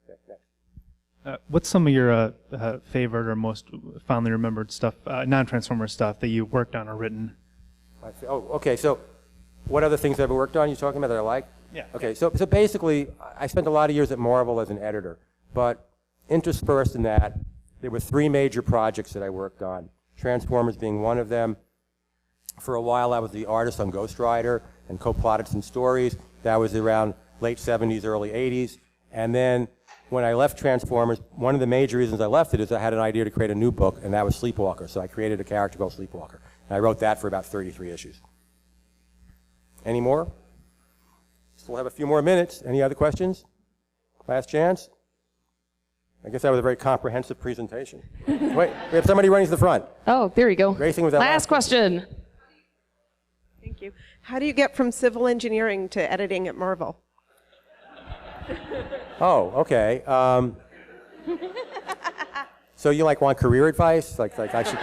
Okay, next. What's some of your favorite or most fondly remembered stuff, non-Transformer stuff that you worked on or written? Oh, okay. So, what other things have I worked on? You talking about that I like? Yeah. Okay. So basically, I spent a lot of years at Marvel as an editor, but interspersed in that, there were 3 major projects that I worked on. Transformers being one of them. For a while, I was the artist on Ghost Rider and co-plotted some stories. That was around late 70s, early 80s, and then when I left Transformers, one of the major reasons I left it is I had an idea to create a new book, and that was Sleepwalker. So I created a character called Sleepwalker. And I wrote that for about 33 issues. Any more? Still have a few more minutes. Any other questions? Last chance? I guess that was a very comprehensive presentation. Wait, we have somebody running to the front. Oh, there you go. Racing with that last question. Thank you. How do you get from civil engineering to editing at Marvel? Oh, okay. So you want career advice? Like I should.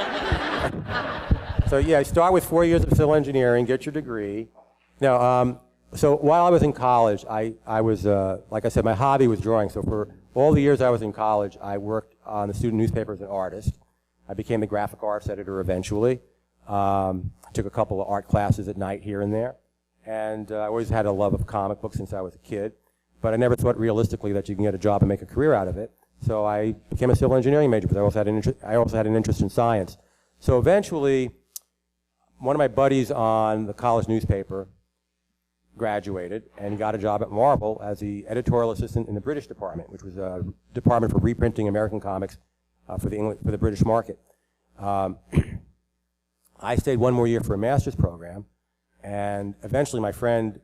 So yeah, start with 4 years of civil engineering, get your degree. Now, so while I was in college, I was like I said, my hobby was drawing. So for all the years I was in college, I worked on the student newspaper as an artist. I became the graphic arts editor eventually. Took a couple of art classes at night here and there, and I always had a love of comic books since I was a kid. But I never thought realistically that you can get a job and make a career out of it. So I became a civil engineering major, but I also had an interest in science. So eventually, one of my buddies on the college newspaper graduated and got a job at Marvel as the editorial assistant in the British department, which was a department for reprinting American comics for the British market. I stayed one more year for a master's program, and eventually my friend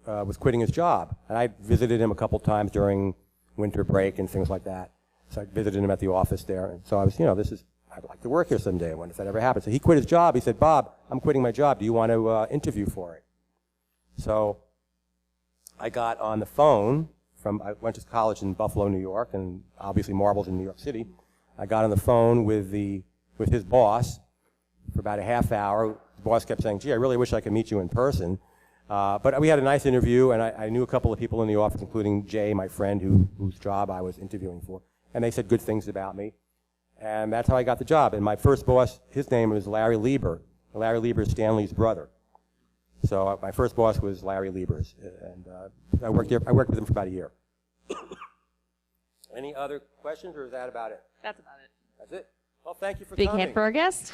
was quitting his job, and I visited him a couple times during winter break and things like that. So I visited him at the office there, and so I was, I'd like to work here someday. I wonder if that ever happened. So he quit his job. He said, "Bob, I'm quitting my job. Do you want to interview for it?" So I got on the phone I went to college in Buffalo, New York, and obviously Marvel's in New York City. I got on the phone with his boss for about a half hour. The boss kept saying, "Gee, I really wish I could meet you in person." But we had a nice interview, and I knew a couple of people in the office, including Jay, my friend, whose job I was interviewing for. And they said good things about me. And that's how I got the job. And my first boss, his name was Larry Lieber. Larry Lieber is Stanley's brother. So my first boss was Larry Lieber's. And I worked with him for about a year. Any other questions, or is that about it? That's about it. That's it? Well, thank you for Big coming. hand for our guest.